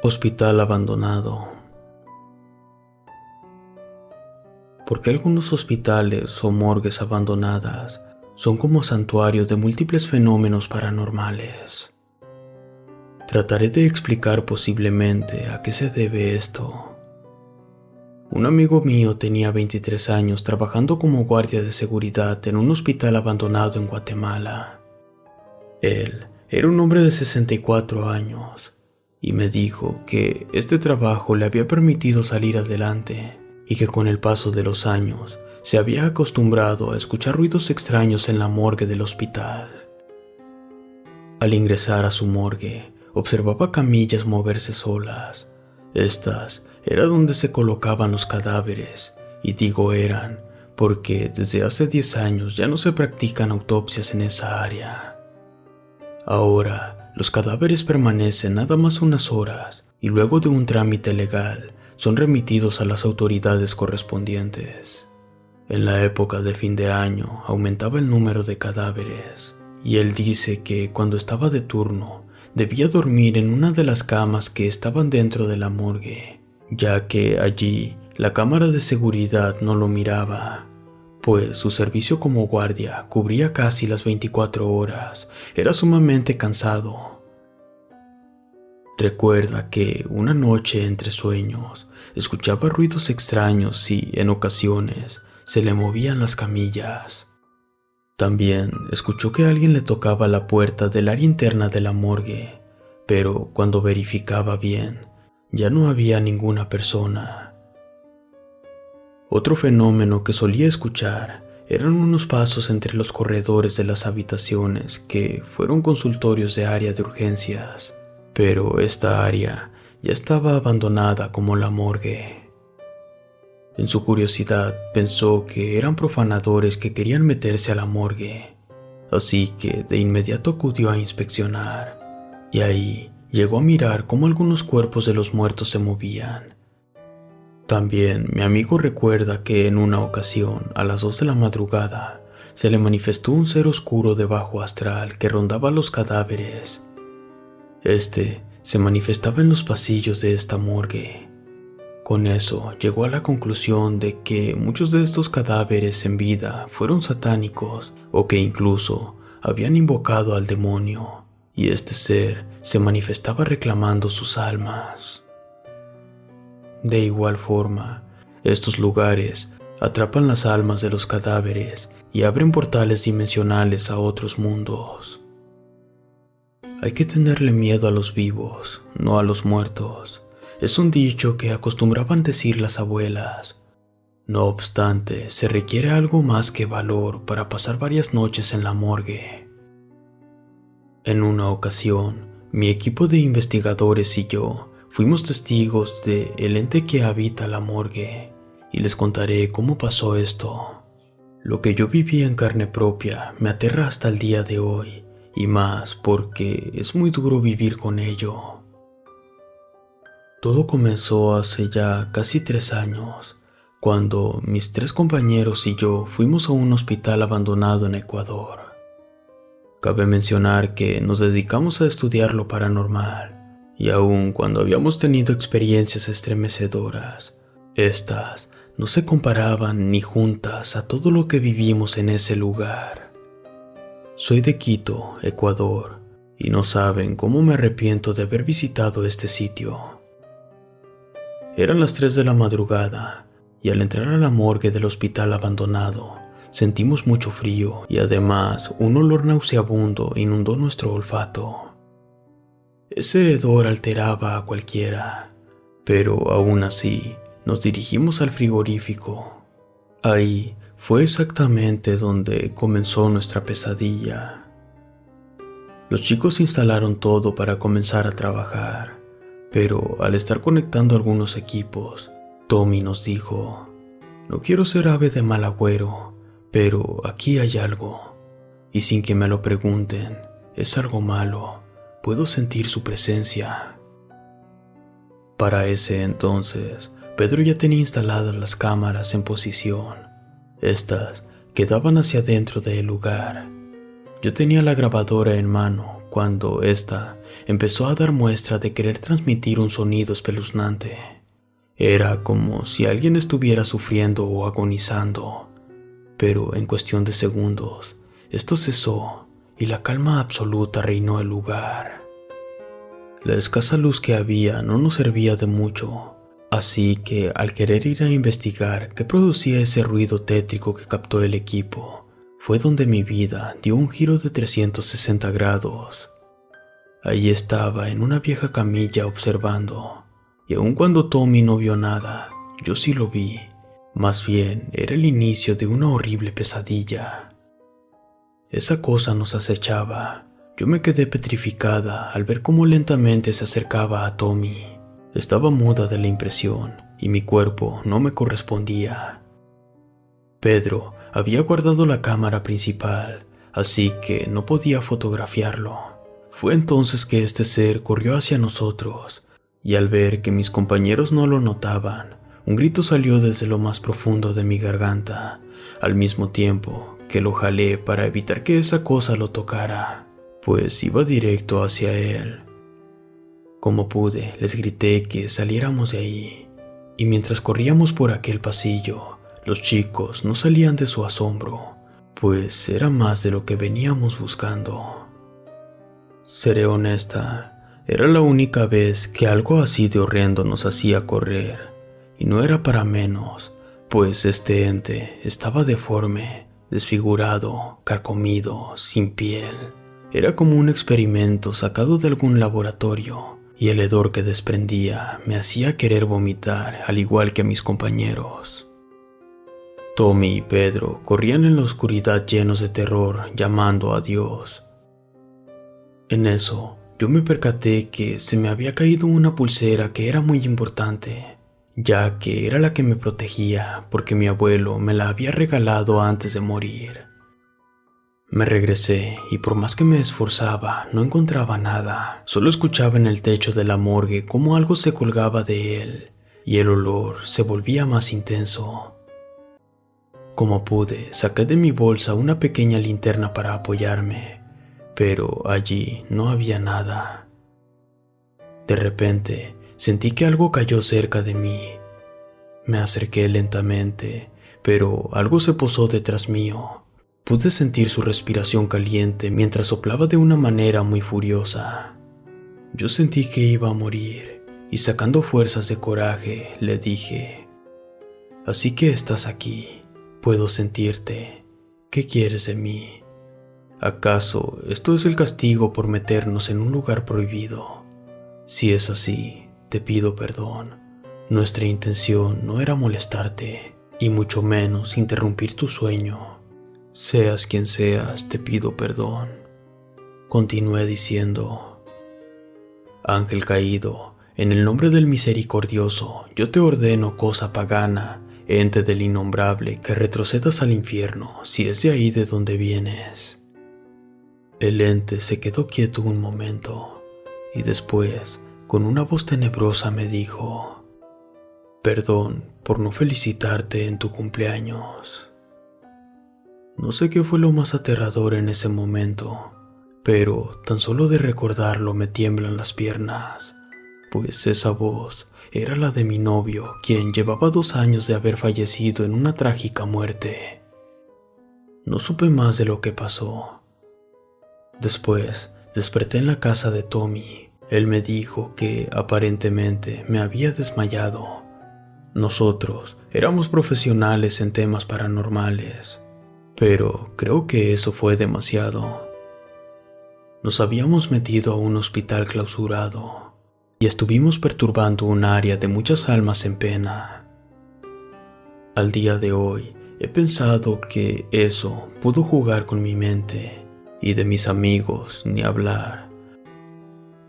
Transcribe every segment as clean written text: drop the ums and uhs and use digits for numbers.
Hospital abandonado. ¿Por qué algunos hospitales o morgues abandonadas son como santuarios de múltiples fenómenos paranormales? Trataré de explicar posiblemente a qué se debe esto. Un amigo mío tenía 23 años trabajando como guardia de seguridad en un hospital abandonado en Guatemala. Él era un hombre de 64 años y me dijo que este trabajo le había permitido salir adelante y que con el paso de los años se había acostumbrado a escuchar ruidos extraños en la morgue del hospital. Al ingresar a su morgue, observaba camillas moverse solas. Estas era donde se colocaban los cadáveres, y digo eran porque desde hace 10 años ya no se practican autopsias en esa área. Ahora, los cadáveres permanecen nada más unas horas y luego de un trámite legal son remitidos a las autoridades correspondientes. En la época de fin de año aumentaba el número de cadáveres y él dice que cuando estaba de turno debía dormir en una de las camas que estaban dentro de la morgue, ya que allí la cámara de seguridad no lo miraba, pues su servicio como guardia cubría casi las 24 horas. Era sumamente cansado. Recuerda que una noche entre sueños escuchaba ruidos extraños y, en ocasiones, se le movían las camillas. También escuchó que alguien le tocaba la puerta del área interna de la morgue, pero cuando verificaba bien, ya no había ninguna persona. Otro fenómeno que solía escuchar eran unos pasos entre los corredores de las habitaciones que fueron consultorios de área de urgencias, pero esta área ya estaba abandonada como la morgue. En su curiosidad pensó que eran profanadores que querían meterse a la morgue, así que de inmediato acudió a inspeccionar, y ahí llegó a mirar cómo algunos cuerpos de los muertos se movían. También mi amigo recuerda que en una ocasión, a las 2 de la madrugada, se le manifestó un ser oscuro de bajo astral que rondaba los cadáveres. Este se manifestaba en los pasillos de esta morgue. Con eso llegó a la conclusión de que muchos de estos cadáveres en vida fueron satánicos o que incluso habían invocado al demonio, y este ser se manifestaba reclamando sus almas. De igual forma, estos lugares atrapan las almas de los cadáveres y abren portales dimensionales a otros mundos. Hay que tenerle miedo a los vivos, no a los muertos. Es un dicho que acostumbraban decir las abuelas. No obstante, se requiere algo más que valor para pasar varias noches en la morgue. En una ocasión, mi equipo de investigadores y yo fuimos testigos de el ente que habita la morgue, y les contaré cómo pasó esto. Lo que yo viví en carne propia me aterra hasta el día de hoy, y más porque es muy duro vivir con ello. Todo comenzó hace ya casi 3 años, cuando mis 3 compañeros y yo fuimos a un hospital abandonado en Ecuador. Cabe mencionar que nos dedicamos a estudiar lo paranormal, y aun cuando habíamos tenido experiencias estremecedoras, estas no se comparaban ni juntas a todo lo que vivimos en ese lugar. Soy de Quito, Ecuador, y no saben cómo me arrepiento de haber visitado este sitio. Eran las 3 de la madrugada, y al entrar a la morgue del hospital abandonado, sentimos mucho frío y además un olor nauseabundo inundó nuestro olfato. Ese hedor alteraba a cualquiera, pero aún así nos dirigimos al frigorífico. Ahí fue exactamente donde comenzó nuestra pesadilla. Los chicos instalaron todo para comenzar a trabajar, pero al estar conectando algunos equipos, Tommy nos dijo: "No quiero ser ave de mal agüero, pero aquí hay algo, y sin que me lo pregunten, es algo malo. Puedo sentir su presencia". Para ese entonces, Pedro ya tenía instaladas las cámaras en posición. Estas quedaban hacia adentro del lugar. Yo tenía la grabadora en mano, cuando ésta empezó a dar muestra de querer transmitir un sonido espeluznante. Era como si alguien estuviera sufriendo o agonizando, pero en cuestión de segundos, esto cesó y la calma absoluta reinó el lugar. La escasa luz que había no nos servía de mucho, así que al querer ir a investigar qué producía ese ruido tétrico que captó el equipo, fue donde mi vida dio un giro de 360 grados. Allí estaba en una vieja camilla observando, y aun cuando Tommy no vio nada, yo sí lo vi. Más bien era el inicio de una horrible pesadilla. Esa cosa nos acechaba. Yo me quedé petrificada al ver cómo lentamente se acercaba a Tommy. Estaba muda de la impresión y mi cuerpo no me correspondía. Pedro había guardado la cámara principal, así que no podía fotografiarlo. Fue entonces que este ser corrió hacia nosotros, y al ver que mis compañeros no lo notaban, un grito salió desde lo más profundo de mi garganta, al mismo tiempo que lo jalé para evitar que esa cosa lo tocara, pues iba directo hacia él. Como pude, les grité que saliéramos de ahí, y mientras corríamos por aquel pasillo, los chicos no salían de su asombro, pues era más de lo que veníamos buscando. Seré honesta, era la única vez que algo así de horrendo nos hacía correr, y no era para menos, pues este ente estaba deforme, desfigurado, carcomido, sin piel. Era como un experimento sacado de algún laboratorio, y el hedor que desprendía me hacía querer vomitar, al igual que a mis compañeros. Tommy y Pedro corrían en la oscuridad llenos de terror, llamando a Dios. En eso, yo me percaté que se me había caído una pulsera que era muy importante, ya que era la que me protegía porque mi abuelo me la había regalado antes de morir. Me regresé y por más que me esforzaba, no encontraba nada. Solo escuchaba en el techo de la morgue cómo algo se colgaba de él, y el olor se volvía más intenso. Como pude, saqué de mi bolsa una pequeña linterna para apoyarme, pero allí no había nada. De repente, sentí que algo cayó cerca de mí. Me acerqué lentamente, pero algo se posó detrás mío. Pude sentir su respiración caliente mientras soplaba de una manera muy furiosa. Yo sentí que iba a morir, y sacando fuerzas de coraje, le dije: «Así que estás aquí. Puedo sentirte. ¿Qué quieres de mí? ¿Acaso esto es el castigo por meternos en un lugar prohibido? Si es así, te pido perdón. Nuestra intención no era molestarte, y mucho menos interrumpir tu sueño. Seas quien seas, te pido perdón». Continué diciendo: «Ángel caído, en el nombre del misericordioso, yo te ordeno, cosa pagana, ente del innombrable, que retrocedas al infierno, si es de ahí de donde vienes». El ente se quedó quieto un momento, y después, con una voz tenebrosa me dijo: «Perdón por no felicitarte en tu cumpleaños». No sé qué fue lo más aterrador en ese momento, pero tan solo de recordarlo me tiemblan las piernas, pues esa voz era la de mi novio, quien llevaba 2 años de haber fallecido en una trágica muerte. No supe más de lo que pasó. Después, desperté en la casa de Tommy. Él me dijo que aparentemente me había desmayado. Nosotros éramos profesionales en temas paranormales, pero creo que eso fue demasiado. Nos habíamos metido a un hospital clausurado y estuvimos perturbando un área de muchas almas en pena. Al día de hoy he pensado que eso pudo jugar con mi mente, y de mis amigos ni hablar.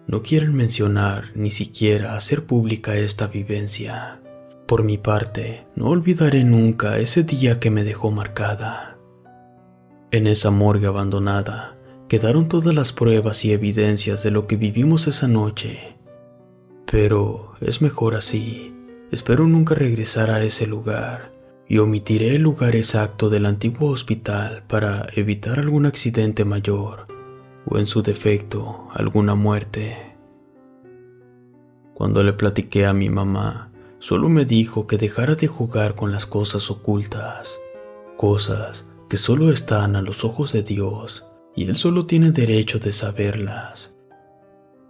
No quieren mencionar ni siquiera hacer pública esta vivencia. Por mi parte, no olvidaré nunca ese día que me dejó marcada. En esa morgue abandonada quedaron todas las pruebas y evidencias de lo que vivimos esa noche. Pero es mejor así. Espero nunca regresar a ese lugar, y omitiré el lugar exacto del antiguo hospital para evitar algún accidente mayor o en su defecto, alguna muerte. Cuando le platiqué a mi mamá, solo me dijo que dejara de jugar con las cosas ocultas, cosas que solo están a los ojos de Dios y Él solo tiene derecho de saberlas.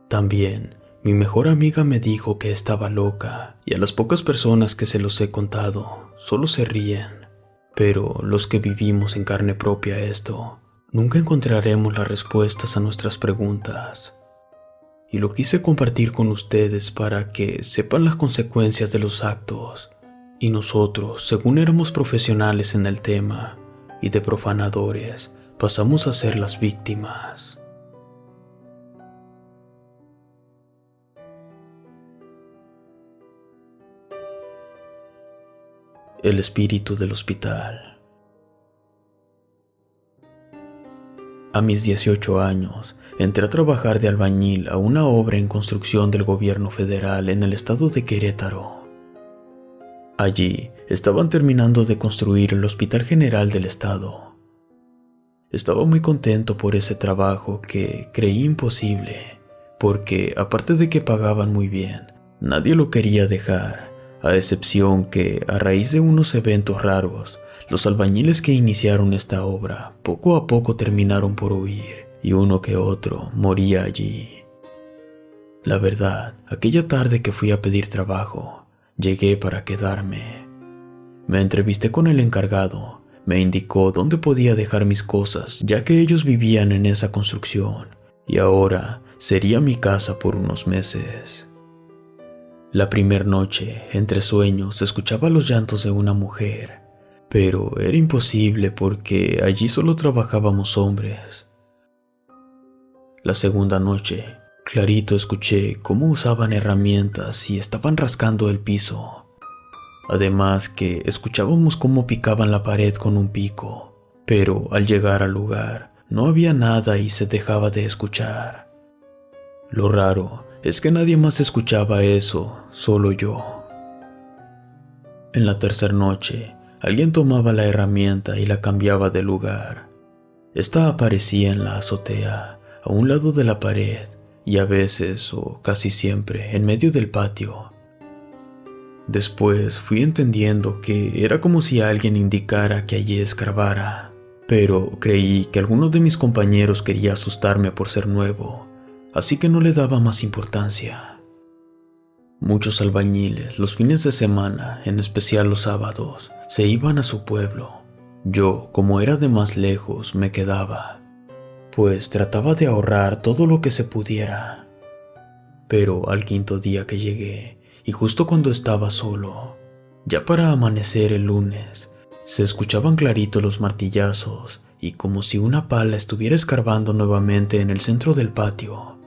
También, mi mejor amiga me dijo que estaba loca y a las pocas personas que se los he contado solo se ríen, pero los que vivimos en carne propia esto, nunca encontraremos las respuestas a nuestras preguntas. Y lo quise compartir con ustedes para que sepan las consecuencias de los actos. Y nosotros, según éramos profesionales en el tema y de profanadores, pasamos a ser las víctimas. El espíritu del hospital. A mis 18 años, entré a trabajar de albañil a una obra en construcción del gobierno federal en el estado de Querétaro. Allí estaban terminando de construir el Hospital General del estado. Estaba muy contento por ese trabajo que creí imposible, porque aparte de que pagaban muy bien, nadie lo quería dejar, a excepción que, a raíz de unos eventos raros, los albañiles que iniciaron esta obra poco a poco terminaron por huir, y uno que otro moría allí. La verdad, aquella tarde que fui a pedir trabajo, llegué para quedarme. Me entrevisté con el encargado, me indicó dónde podía dejar mis cosas, ya que ellos vivían en esa construcción, y ahora sería mi casa por unos meses. La primer noche, entre sueños, escuchaba los llantos de una mujer, pero era imposible porque allí solo trabajábamos hombres. La segunda noche, clarito escuché cómo usaban herramientas y estaban rascando el piso. Además que escuchábamos cómo picaban la pared con un pico, pero al llegar al lugar no había nada y se dejaba de escuchar. Lo raro es que nadie más escuchaba eso, solo yo. En la tercera noche, alguien tomaba la herramienta y la cambiaba de lugar. Esta aparecía en la azotea, a un lado de la pared, y a veces, o casi siempre, en medio del patio. Después fui entendiendo que era como si alguien indicara que allí escarbara, pero creí que alguno de mis compañeros quería asustarme por ser nuevo, así que no le daba más importancia. Muchos albañiles, los fines de semana, en especial los sábados, se iban a su pueblo. Yo, como era de más lejos, me quedaba, pues trataba de ahorrar todo lo que se pudiera. Pero al quinto día que llegué, y justo cuando estaba solo, ya para amanecer el lunes, se escuchaban clarito los martillazos y como si una pala estuviera escarbando nuevamente en el centro del patio.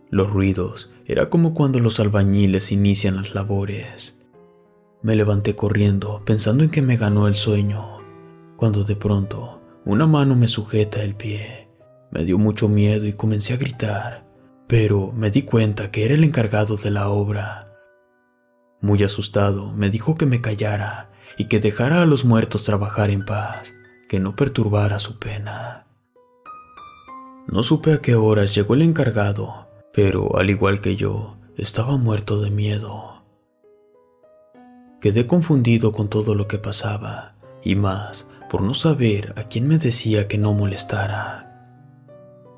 Los ruidos era como cuando los albañiles inician las labores. Me levanté corriendo pensando en que me ganó el sueño, cuando de pronto una mano me sujeta el pie. Me dio mucho miedo y comencé a gritar, pero me di cuenta que era el encargado de la obra. Muy asustado, me dijo que me callara y que dejara a los muertos trabajar en paz, que no perturbara su pena. No supe a qué horas llegó el encargado, pero al igual que yo, estaba muerto de miedo. Quedé confundido con todo lo que pasaba, y más por no saber a quién me decía que no molestara.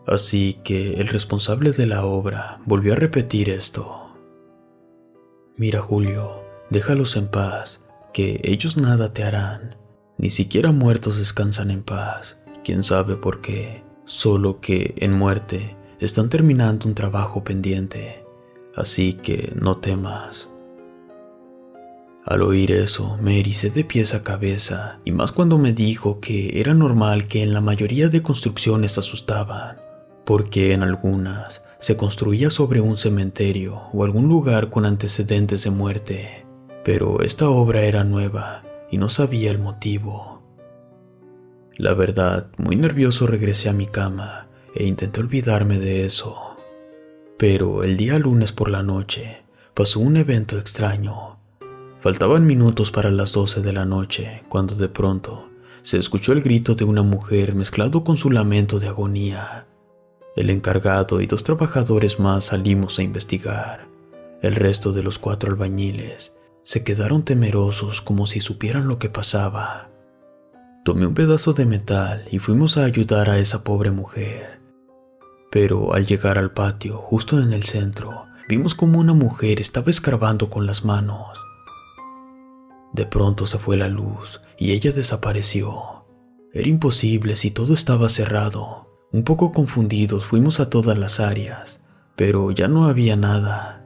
Así que el responsable de la obra volvió a repetir esto. Mira, Julio, déjalos en paz, que ellos nada te harán. Ni siquiera muertos descansan en paz, quién sabe por qué. Solo que en muerte están terminando un trabajo pendiente, así que no temas. Al oír eso, me ericé de pies a cabeza, y más cuando me dijo que era normal que en la mayoría de construcciones asustaban, porque en algunas se construía sobre un cementerio o algún lugar con antecedentes de muerte, pero esta obra era nueva y no sabía el motivo. La verdad, muy nervioso regresé a mi cama e intenté olvidarme de eso. Pero el día lunes por la noche pasó un evento extraño. Faltaban minutos para las 12 de la noche cuando de pronto se escuchó el grito de una mujer mezclado con su lamento de agonía. El encargado y 2 trabajadores más salimos a investigar. El resto de los 4 albañiles se quedaron temerosos como si supieran lo que pasaba. Tomé un pedazo de metal y fuimos a ayudar a esa pobre mujer. Pero al llegar al patio, justo en el centro, vimos como una mujer estaba escarbando con las manos. De pronto se fue la luz y ella desapareció. Era imposible si todo estaba cerrado. Un poco confundidos fuimos a todas las áreas, pero ya no había nada.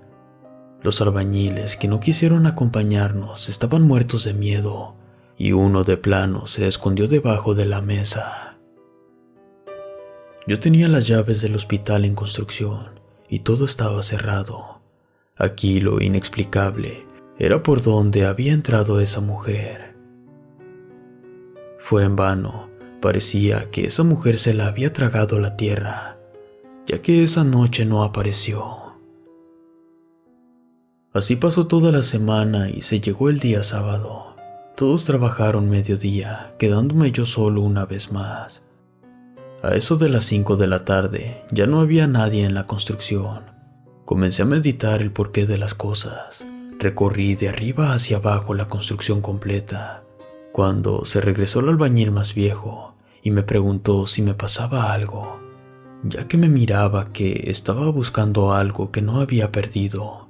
Los albañiles que no quisieron acompañarnos estaban muertos de miedo y uno de plano se escondió debajo de la mesa. Yo tenía las llaves del hospital en construcción y todo estaba cerrado. Aquí lo inexplicable era por donde había entrado esa mujer. Fue en vano, parecía que esa mujer se la había tragado la tierra, ya que esa noche no apareció. Así pasó toda la semana y se llegó el día sábado. Todos trabajaron mediodía, quedándome yo solo una vez más. A eso de las 5 de la tarde ya no había nadie en la construcción. Comencé a meditar el porqué de las cosas. Recorrí de arriba hacia abajo la construcción completa, cuando se regresó el albañil más viejo y me preguntó si me pasaba algo, ya que me miraba que estaba buscando algo que no había perdido.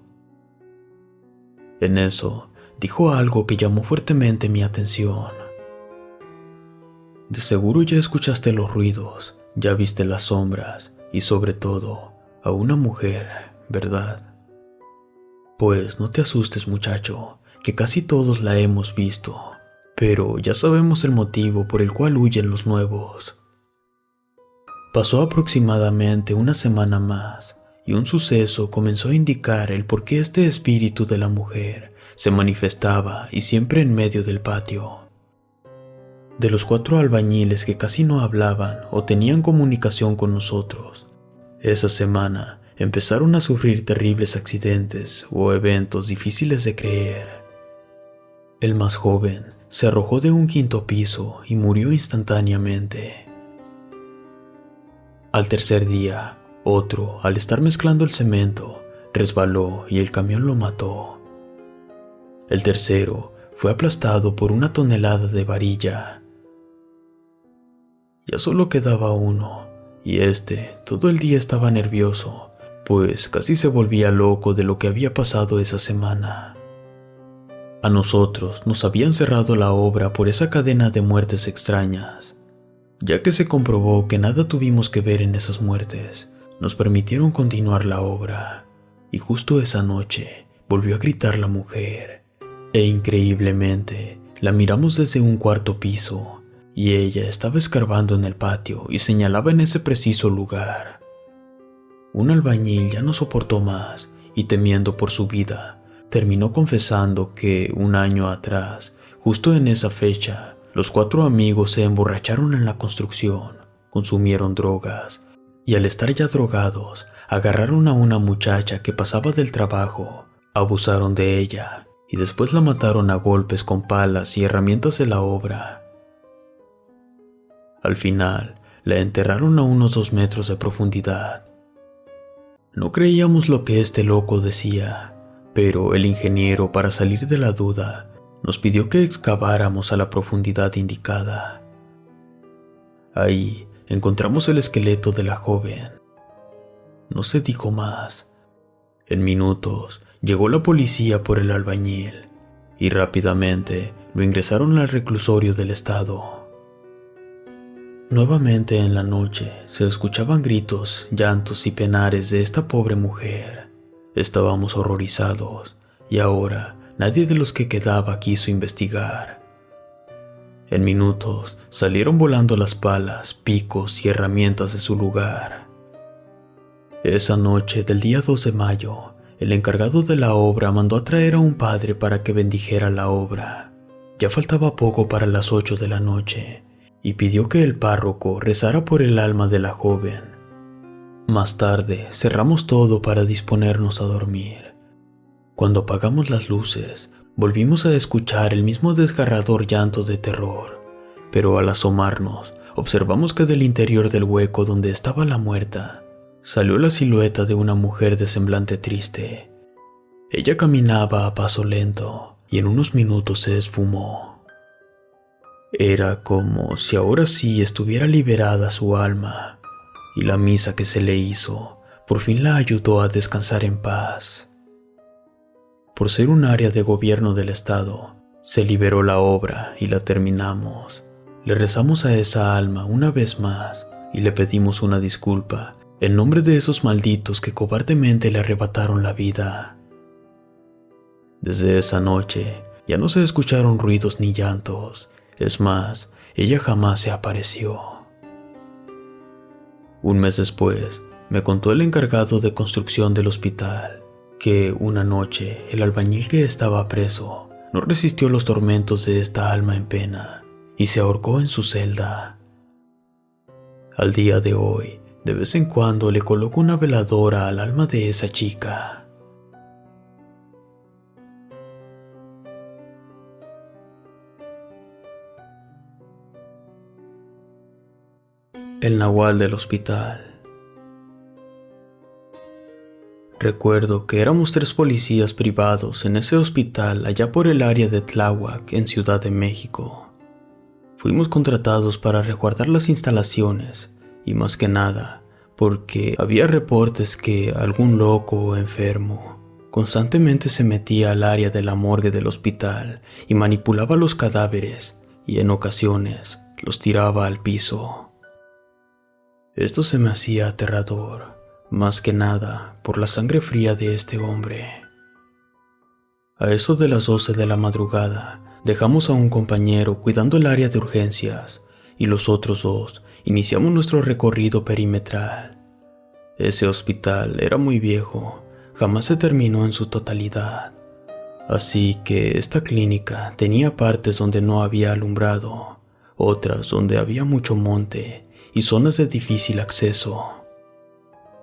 En eso, dijo algo que llamó fuertemente mi atención. De seguro ya escuchaste los ruidos, ya viste las sombras y sobre todo a una mujer, ¿verdad? Pues no te asustes, muchacho, que casi todos la hemos visto, pero ya sabemos el motivo por el cual huyen los nuevos. Pasó aproximadamente una semana más y un suceso comenzó a indicar el por qué este espíritu de la mujer se manifestaba y siempre en medio del patio. De los 4 albañiles que casi no hablaban o tenían comunicación con nosotros, esa semana empezaron a sufrir terribles accidentes o eventos difíciles de creer. El más joven se arrojó de un 5º piso y murió instantáneamente. Al tercer día, otro, al estar mezclando el cemento, resbaló y el camión lo mató. El tercero fue aplastado por una tonelada de varilla. Ya solo quedaba uno, y todo el día estaba nervioso, pues casi se volvía loco de lo que había pasado esa semana. A nosotros nos habían cerrado la obra por esa cadena de muertes extrañas. Ya que se comprobó que nada tuvimos que ver en esas muertes, nos permitieron continuar la obra, y justo esa noche volvió a gritar la mujer, e increíblemente la miramos desde un 4º piso, y ella estaba escarbando en el patio y señalaba en ese preciso lugar. Un albañil ya no soportó más y temiendo por su vida, terminó confesando que un año atrás, justo en esa fecha, los 4 amigos se emborracharon en la construcción, consumieron drogas y al estar ya drogados, agarraron a una muchacha que pasaba del trabajo, abusaron de ella y después la mataron a golpes con palas y herramientas de la obra. Al final, la enterraron a unos 2 metros de profundidad. No creíamos lo que este loco decía, pero el ingeniero, para salir de la duda, nos pidió que excaváramos a la profundidad indicada. Ahí encontramos el esqueleto de la joven. No se dijo más. En minutos llegó la policía por el albañil y rápidamente lo ingresaron al reclusorio del estado. Nuevamente en la noche se escuchaban gritos, llantos y penares de esta pobre mujer. Estábamos horrorizados y ahora nadie de los que quedaba quiso investigar. En minutos salieron volando las palas, picos y herramientas de su lugar. Esa noche del día 2 de mayo, el encargado de la obra mandó a traer a un padre para que bendijera la obra. Ya faltaba poco para las 8 de la noche y pidió que el párroco rezara por el alma de la joven. Más tarde cerramos todo para disponernos a dormir. Cuando apagamos las luces, volvimos a escuchar el mismo desgarrador llanto de terror, pero al asomarnos, observamos que del interior del hueco donde estaba la muerta, salió la silueta de una mujer de semblante triste. Ella caminaba a paso lento y en unos minutos se esfumó. Era como si ahora sí estuviera liberada su alma, y la misa que se le hizo por fin la ayudó a descansar en paz. Por ser un área de gobierno del estado, se liberó la obra y la terminamos. Le rezamos a esa alma una vez más y le pedimos una disculpa en nombre de esos malditos que cobardemente le arrebataron la vida. Desde esa noche ya no se escucharon ruidos ni llantos. Es más, ella jamás se apareció. Un mes después, me contó el encargado de construcción del hospital que una noche el albañil que estaba preso no resistió los tormentos de esta alma en pena y se ahorcó en su celda. Al día de hoy, de vez en cuando le coloco una veladora al alma de esa chica. El nahual del hospital. Recuerdo que éramos 3 policías privados en ese hospital allá por el área de Tláhuac, en Ciudad de México. Fuimos contratados para resguardar las instalaciones y más que nada porque había reportes que algún loco o enfermo constantemente se metía al área de la morgue del hospital y manipulaba los cadáveres y en ocasiones los tiraba al piso. Esto se me hacía aterrador. Más que nada por la sangre fría de este hombre. A eso de las 12 de la madrugada, dejamos a un compañero cuidando el área de urgencias y los otros 2 iniciamos nuestro recorrido perimetral. Ese hospital era muy viejo, jamás se terminó en su totalidad. Así que esta clínica tenía partes donde no había alumbrado, otras donde había mucho monte y zonas de difícil acceso.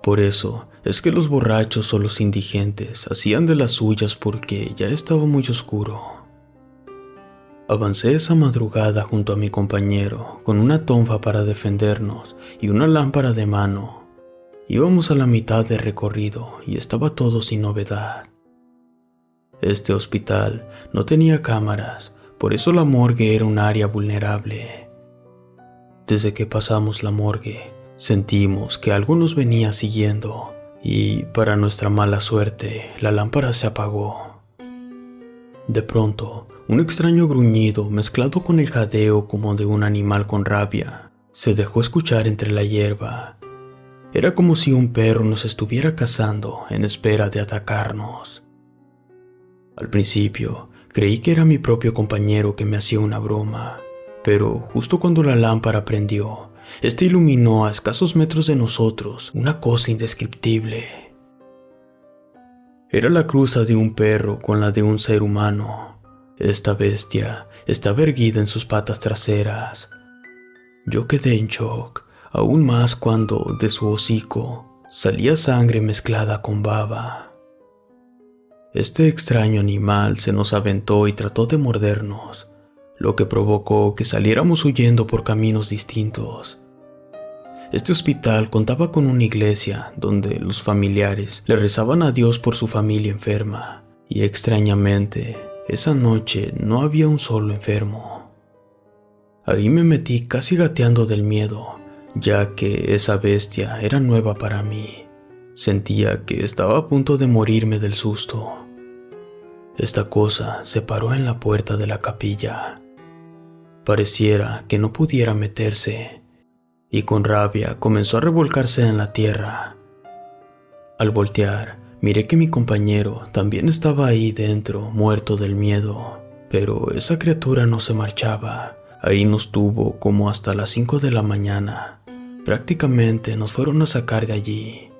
Por eso es que los borrachos o los indigentes hacían de las suyas porque ya estaba muy oscuro. Avancé esa madrugada junto a mi compañero con una tonfa para defendernos y una lámpara de mano. Íbamos a la mitad del recorrido y estaba todo sin novedad. Este hospital no tenía cámaras, por eso la morgue era un área vulnerable. Desde que pasamos la morgue, sentimos que algo nos venía siguiendo y, para nuestra mala suerte, la lámpara se apagó. De pronto, un extraño gruñido mezclado con el jadeo como de un animal con rabia se dejó escuchar entre la hierba. Era como si un perro nos estuviera cazando en espera de atacarnos. Al principio, creí que era mi propio compañero que me hacía una broma, pero justo cuando la lámpara prendió, este iluminó a escasos metros de nosotros una cosa indescriptible. Era la cruza de un perro con la de un ser humano. Esta bestia estaba erguida en sus patas traseras. Yo quedé en shock, aún más cuando de su hocico salía sangre mezclada con baba. Este extraño animal se nos aventó y trató de mordernos, lo que provocó que saliéramos huyendo por caminos distintos. Este hospital contaba con una iglesia donde los familiares le rezaban a Dios por su familia enferma, y extrañamente, esa noche no había un solo enfermo. Ahí me metí casi gateando del miedo, ya que esa bestia era nueva para mí. Sentía que estaba a punto de morirme del susto. Esta cosa se paró en la puerta de la capilla. Pareciera que no pudiera meterse, y con rabia comenzó a revolcarse en la tierra. Al voltear, miré que mi compañero también estaba ahí dentro, muerto del miedo, pero esa criatura no se marchaba. Ahí nos tuvo como hasta las 5 de la mañana. Prácticamente nos fueron a sacar de allí.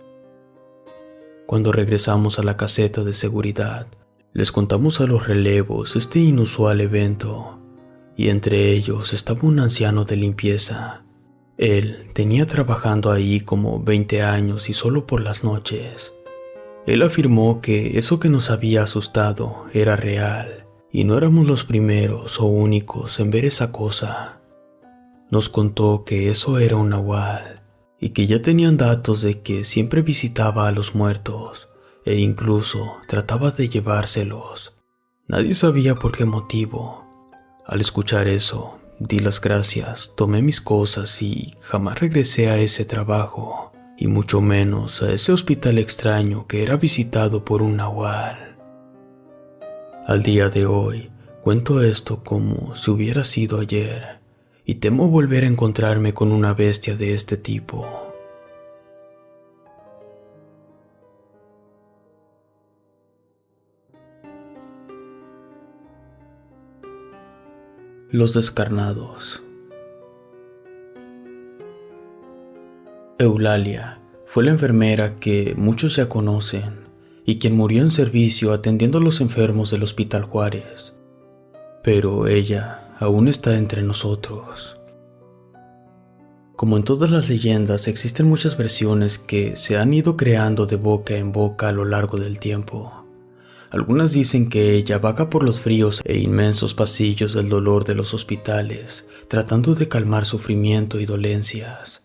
Cuando regresamos a la caseta de seguridad, les contamos a los relevos este inusual evento, y entre ellos estaba un anciano de limpieza. Él tenía trabajando ahí como 20 años y solo por las noches. Él afirmó que eso que nos había asustado era real, y no éramos los primeros o únicos en ver esa cosa. Nos contó que eso era un nahual y que ya tenían datos de que siempre visitaba a los muertos e incluso trataba de llevárselos. Nadie sabía por qué motivo. Al escuchar eso, di las gracias, tomé mis cosas y jamás regresé a ese trabajo, y mucho menos a ese hospital extraño que era visitado por un nahual. Al día de hoy, cuento esto como si hubiera sido ayer, y temo volver a encontrarme con una bestia de este tipo. Los descarnados. Eulalia fue la enfermera que muchos ya conocen y quien murió en servicio atendiendo a los enfermos del Hospital Juárez. Pero ella aún está entre nosotros. Como en todas las leyendas, existen muchas versiones que se han ido creando de boca en boca a lo largo del tiempo. Algunas dicen que ella vaga por los fríos e inmensos pasillos del dolor de los hospitales, tratando de calmar sufrimiento y dolencias.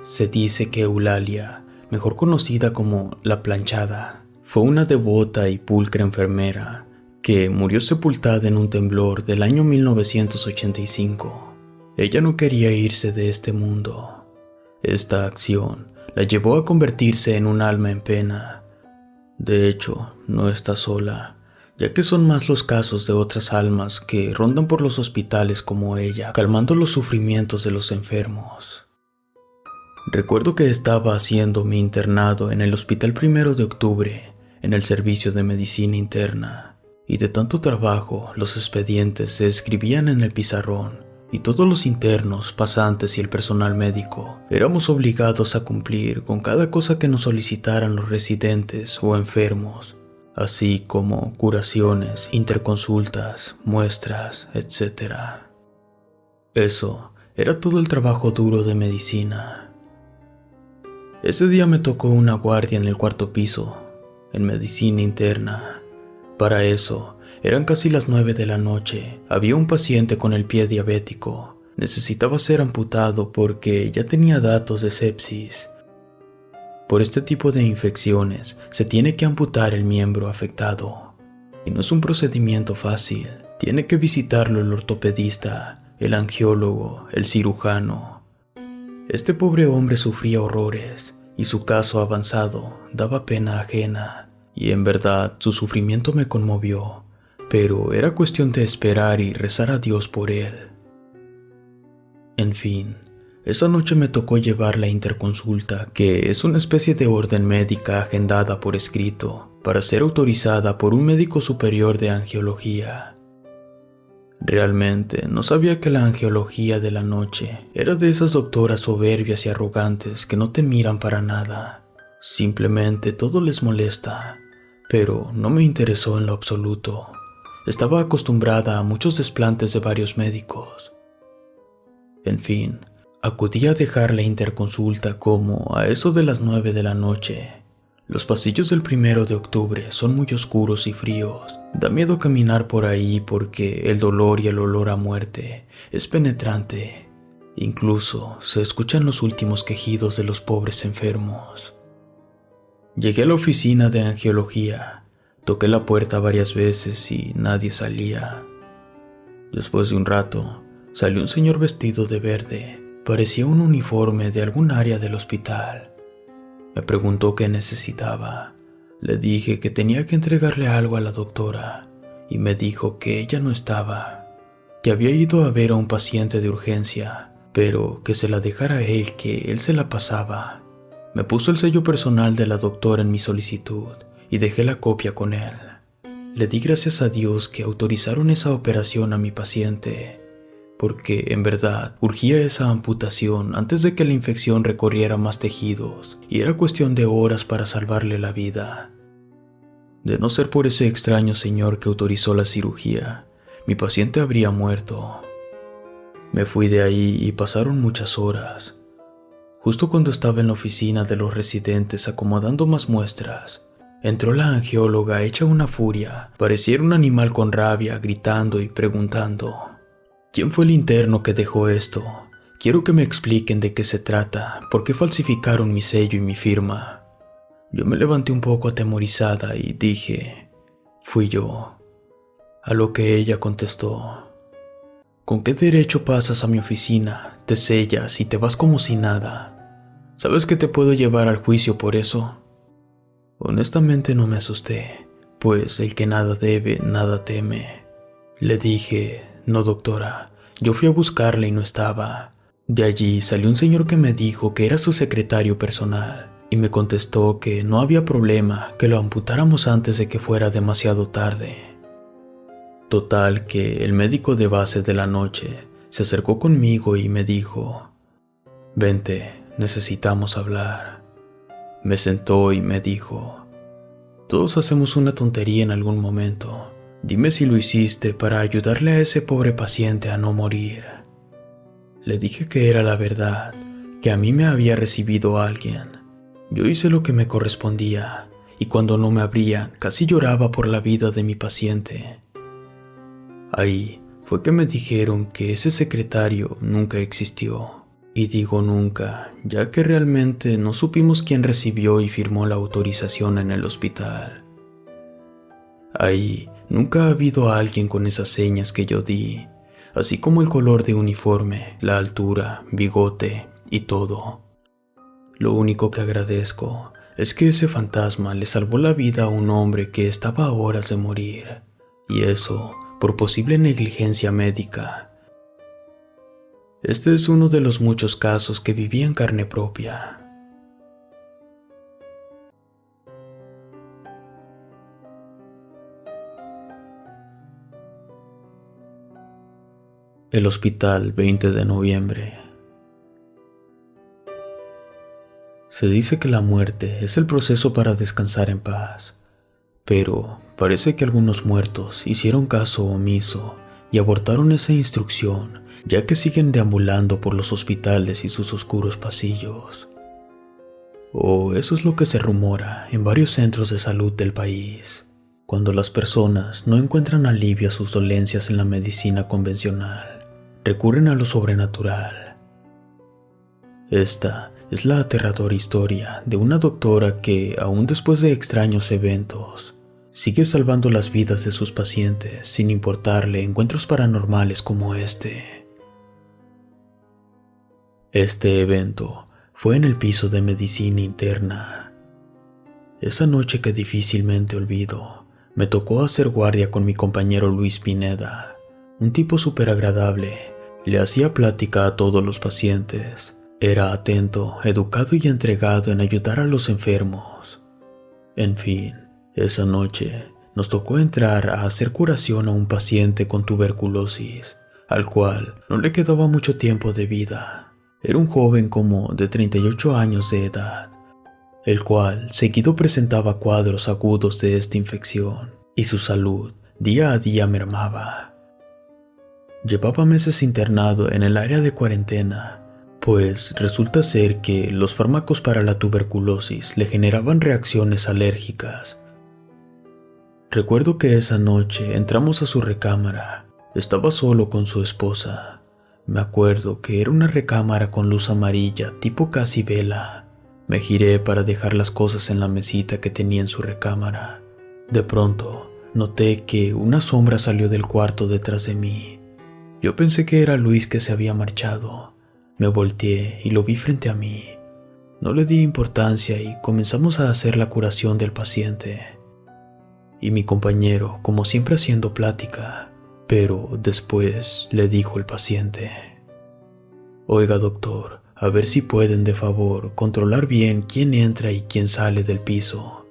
Se dice que Eulalia, mejor conocida como La Planchada, fue una devota y pulcra enfermera que murió sepultada en un temblor del año 1985. Ella no quería irse de este mundo. Esta acción la llevó a convertirse en un alma en pena. De hecho, no está sola, ya que son más los casos de otras almas que rondan por los hospitales como ella, calmando los sufrimientos de los enfermos. Recuerdo que estaba haciendo mi internado en el Hospital 1 de Octubre, en el servicio de medicina interna, y de tanto trabajo los expedientes se escribían en el pizarrón, y todos los internos, pasantes y el personal médico éramos obligados a cumplir con cada cosa que nos solicitaran los residentes o enfermos, así como curaciones, interconsultas, muestras, etc. Eso era todo el trabajo duro de medicina. Ese día me tocó una guardia en el 4º piso, en medicina interna. Para eso, eran casi las 9 de la noche. Había un paciente con el pie diabético. Necesitaba ser amputado porque ya tenía datos de sepsis. Por este tipo de infecciones, se tiene que amputar el miembro afectado. Y no es un procedimiento fácil. Tiene que visitarlo el ortopedista, el angiólogo, el cirujano. Este pobre hombre sufría horrores y su caso avanzado daba pena ajena. Y en verdad, su sufrimiento me conmovió. Pero era cuestión de esperar y rezar a Dios por él. En fin, esa noche me tocó llevar la interconsulta, que es una especie de orden médica agendada por escrito, para ser autorizada por un médico superior de angiología. Realmente no sabía que la angiología de la noche era de esas doctoras soberbias y arrogantes que no te miran para nada. Simplemente todo les molesta, pero no me interesó en lo absoluto. Estaba acostumbrada a muchos desplantes de varios médicos. En fin, acudí a dejar la interconsulta como a eso de las 9 de la noche. Los pasillos del 1 de Octubre son muy oscuros y fríos. Da miedo caminar por ahí porque el dolor y el olor a muerte es penetrante. Incluso se escuchan los últimos quejidos de los pobres enfermos. Llegué a la oficina de angiología. Toqué la puerta varias veces y nadie salía. Después de un rato, salió un señor vestido de verde. Parecía un uniforme de algún área del hospital. Me preguntó qué necesitaba. Le dije que tenía que entregarle algo a la doctora y me dijo que ella no estaba, que había ido a ver a un paciente de urgencia, pero que se la dejara a él, que él se la pasaba. Me puso el sello personal de la doctora en mi solicitud y dejé la copia con él. Le di gracias a Dios que autorizaron esa operación a mi paciente, porque en verdad urgía esa amputación antes de que la infección recorriera más tejidos, y era cuestión de horas para salvarle la vida. De no ser por ese extraño señor que autorizó la cirugía, mi paciente habría muerto. Me fui de ahí y pasaron muchas horas. Justo cuando estaba en la oficina de los residentes acomodando más muestras, entró la angióloga hecha una furia. Parecía un animal con rabia, gritando y preguntando: ¿Quién fue el interno que dejó esto? Quiero que me expliquen de qué se trata, por qué falsificaron mi sello y mi firma. Yo me levanté un poco atemorizada y dije, fui yo. A lo que ella contestó, ¿con qué derecho pasas a mi oficina, te sellas y te vas como si nada? ¿Sabes que te puedo llevar al juicio por eso? Honestamente no me asusté, pues el que nada debe, nada teme. Le dije, no doctora, yo fui a buscarla y no estaba. De allí salió un señor que me dijo que era su secretario personal y me contestó que no había problema, que lo amputáramos antes de que fuera demasiado tarde. Total que el médico de base de la noche se acercó conmigo y me dijo, vente, necesitamos hablar. Me sentó y me dijo, todos hacemos una tontería en algún momento. Dime si lo hiciste para ayudarle a ese pobre paciente a no morir. Le dije que era la verdad, que a mí me había recibido alguien. Yo hice lo que me correspondía, y cuando no me abrían, casi lloraba por la vida de mi paciente. Ahí fue que me dijeron que ese secretario nunca existió. Y digo nunca, ya que realmente no supimos quién recibió y firmó la autorización en el hospital. Ahí nunca ha habido alguien con esas señas que yo di, así como el color de uniforme, la altura, bigote y todo. Lo único que agradezco es que ese fantasma le salvó la vida a un hombre que estaba a horas de morir, y eso por posible negligencia médica. Este es uno de los muchos casos que viví en carne propia. El hospital 20 de noviembre. Se dice que la muerte es el proceso para descansar en paz, pero parece que algunos muertos hicieron caso omiso y abortaron esa instrucción, ya que siguen deambulando por los hospitales y sus oscuros pasillos. O eso es lo que se rumora en varios centros de salud del país, cuando las personas no encuentran alivio a sus dolencias en la medicina convencional, recurren a lo sobrenatural. Esta es la aterradora historia de una doctora que, aún después de extraños eventos, sigue salvando las vidas de sus pacientes sin importarle encuentros paranormales como este. Este evento fue en el piso de medicina interna. Esa noche que difícilmente olvido, me tocó hacer guardia con mi compañero Luis Pineda, un tipo súper agradable. Le hacía plática a todos los pacientes. Era atento, educado y entregado en ayudar a los enfermos. En fin, esa noche nos tocó entrar a hacer curación a un paciente con tuberculosis, al cual no le quedaba mucho tiempo de vida. Era un joven como de 38 años de edad, el cual seguido presentaba cuadros agudos de esta infección, y su salud día a día mermaba. Llevaba meses internado en el área de cuarentena, pues resulta ser que los fármacos para la tuberculosis le generaban reacciones alérgicas. Recuerdo que esa noche entramos a su recámara. Estaba solo con su esposa. Me acuerdo que era una recámara con luz amarilla, tipo casi vela. Me giré para dejar las cosas en la mesita que tenía en su recámara. De pronto, noté que una sombra salió del cuarto detrás de mí. Yo pensé que era Luis que se había marchado. Me volteé y lo vi frente a mí. No le di importancia y comenzamos a hacer la curación del paciente. Y mi compañero, como siempre, haciendo plática, pero después le dijo el paciente: «Oiga, doctor, a ver si pueden de favor controlar bien quién entra y quién sale del piso.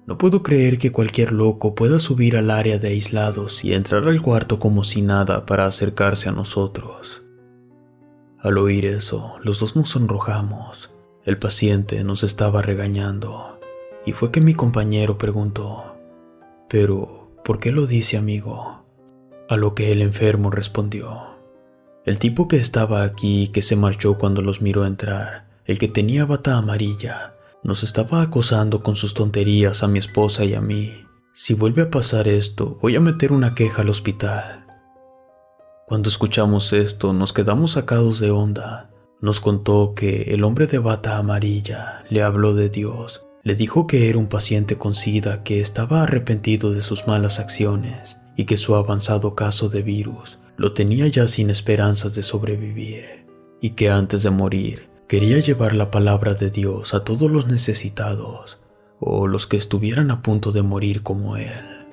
No puedo creer que cualquier loco pueda subir al área de aislados y entrar al cuarto como si nada para acercarse a nosotros». Al oír eso, los dos nos sonrojamos. El paciente nos estaba regañando, y fue que mi compañero preguntó: «¿Pero por qué lo dice, amigo?». A lo que el enfermo respondió: «El tipo que estaba aquí y que se marchó cuando los miró entrar, el que tenía bata amarilla, nos estaba acosando con sus tonterías a mi esposa y a mí. Si vuelve a pasar esto, voy a meter una queja al hospital». Cuando escuchamos esto, nos quedamos sacados de onda. Nos contó que el hombre de bata amarilla le habló de Dios. Le dijo que era un paciente con SIDA que estaba arrepentido de sus malas acciones y que su avanzado caso de virus lo tenía ya sin esperanzas de sobrevivir, y que antes de morir quería llevar la palabra de Dios a todos los necesitados o los que estuvieran a punto de morir como él.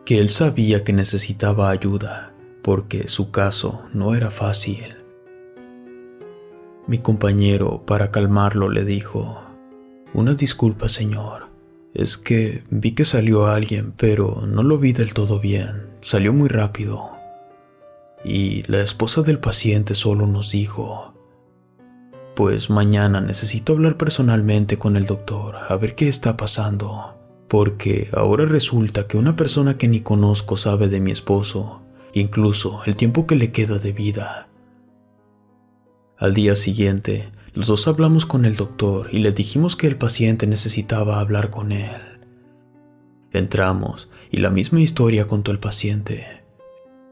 Que él sabía que necesitaba ayuda porque su caso no era fácil. Mi compañero, para calmarlo, le dijo: «Una disculpa, señor. Es que vi que salió alguien, pero no lo vi del todo bien. Salió muy rápido. Y la esposa del paciente solo nos dijo: pues mañana necesito hablar personalmente con el doctor a ver qué está pasando, porque ahora resulta que una persona que ni conozco sabe de mi esposo, incluso el tiempo que le queda de vida». Al día siguiente, los dos hablamos con el doctor y le dijimos que el paciente necesitaba hablar con él. Entramos y la misma historia contó el paciente.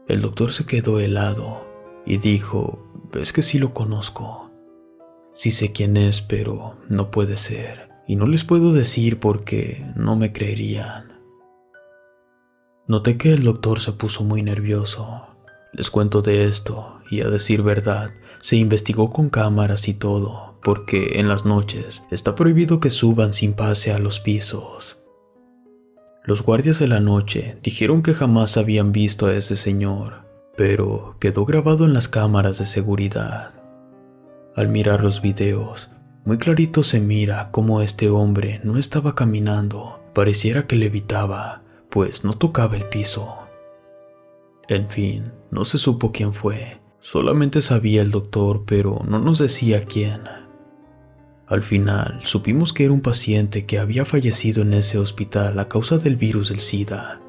El doctor se quedó helado y dijo: «Es que sí lo conozco. Sí sé quién es, pero no puede ser. Y no les puedo decir porque no me creerían». Noté que el doctor se puso muy nervioso. Les cuento de esto y, a decir verdad, se investigó con cámaras y todo, porque en las noches está prohibido que suban sin pase a los pisos. Los guardias de la noche dijeron que jamás habían visto a ese señor, pero quedó grabado en las cámaras de seguridad. Al mirar los videos, muy clarito se mira cómo este hombre no estaba caminando, pareciera que levitaba, pues no tocaba el piso. En fin, no se supo quién fue, solamente sabía el doctor, pero no nos decía quién. Al final, supimos que era un paciente que había fallecido en ese hospital a causa del virus del SIDA,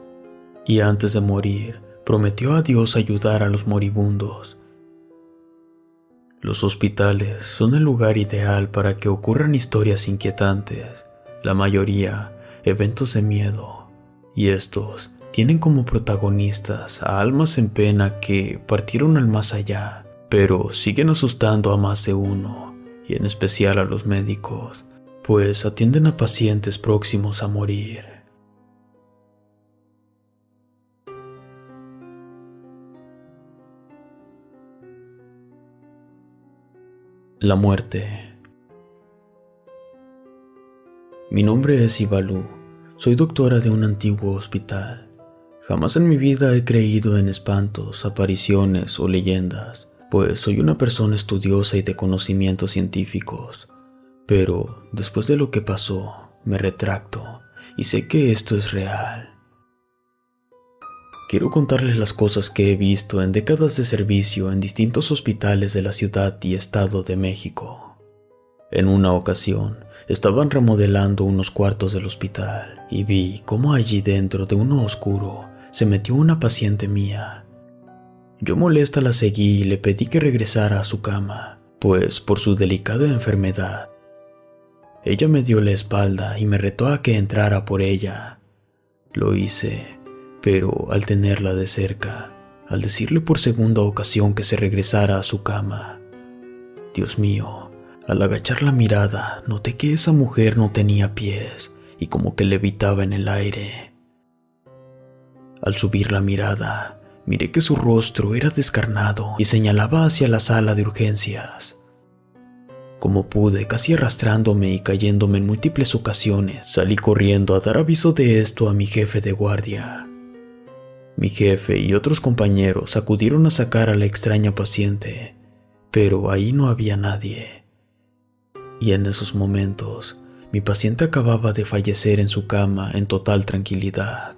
y antes de morir, prometió a Dios ayudar a los moribundos. Los hospitales son el lugar ideal para que ocurran historias inquietantes, la mayoría eventos de miedo, y estos tienen como protagonistas a almas en pena que partieron al más allá, pero siguen asustando a más de uno, y en especial a los médicos, pues atienden a pacientes próximos a morir. La muerte. Mi nombre es Ibalú. Soy doctora de un antiguo hospital. Jamás en mi vida he creído en espantos, apariciones o leyendas, pues soy una persona estudiosa y de conocimientos científicos. Pero después de lo que pasó, me retracto y sé que esto es real. Quiero contarles las cosas que he visto en décadas de servicio en distintos hospitales de la Ciudad y Estado de México. En una ocasión, estaban remodelando unos cuartos del hospital y vi cómo allí dentro de uno oscuro se metió una paciente mía. Yo molesta la seguí y le pedí que regresara a su cama, pues por su delicada enfermedad. Ella me dio la espalda y me retó a que entrara por ella. Lo hice, pero al tenerla de cerca, al decirle por segunda ocasión que se regresara a su cama, Dios mío, al agachar la mirada, noté que esa mujer no tenía pies y como que levitaba en el aire. Al subir la mirada, miré que su rostro era descarnado y señalaba hacia la sala de urgencias. Como pude, casi arrastrándome y cayéndome en múltiples ocasiones, salí corriendo a dar aviso de esto a mi jefe de guardia. Mi jefe y otros compañeros acudieron a sacar a la extraña paciente, pero ahí no había nadie. Y en esos momentos, mi paciente acababa de fallecer en su cama en total tranquilidad.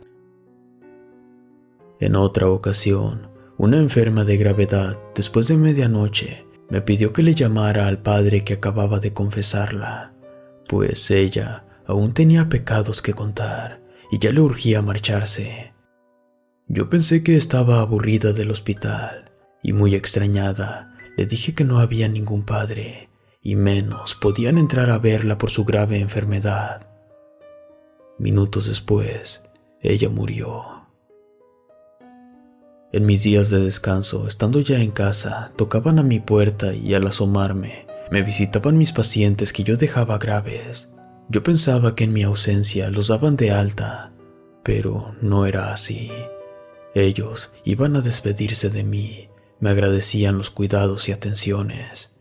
En otra ocasión, una enferma de gravedad, después de medianoche, me pidió que le llamara al padre que acababa de confesarla, pues ella aún tenía pecados que contar y ya le urgía marcharse. Yo pensé que estaba aburrida del hospital y, muy extrañada, le dije que no había ningún padre y menos podían entrar a verla por su grave enfermedad. Minutos después, ella murió. En mis días de descanso, estando ya en casa, tocaban a mi puerta y al asomarme, me visitaban mis pacientes que yo dejaba graves. Yo pensaba que en mi ausencia los daban de alta, pero no era así. Ellos iban a despedirse de mí, me agradecían los cuidados y atenciones.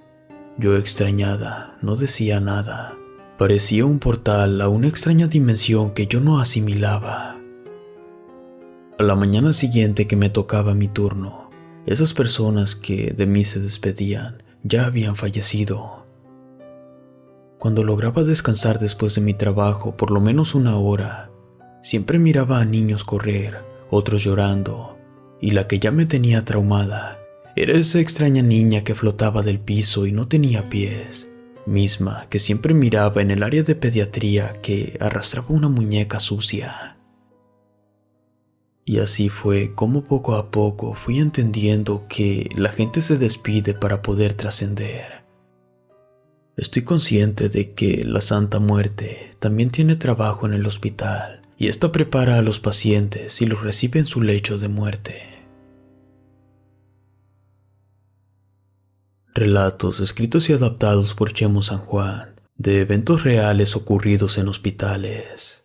Yo, extrañada, no decía nada. Parecía un portal a una extraña dimensión que yo no asimilaba. A la mañana siguiente que me tocaba mi turno, esas personas que de mí se despedían ya habían fallecido. Cuando lograba descansar después de mi trabajo por lo menos una hora, siempre miraba a niños correr, otros llorando, y la que ya me tenía traumada era esa extraña niña que flotaba del piso y no tenía pies, misma que siempre miraba en el área de pediatría que arrastraba una muñeca sucia. Y así fue como poco a poco fui entendiendo que la gente se despide para poder trascender. Estoy consciente de que la Santa Muerte también tiene trabajo en el hospital y esta prepara a los pacientes y los recibe en su lecho de muerte. Relatos escritos y adaptados por Chemo San Juan de eventos reales ocurridos en hospitales.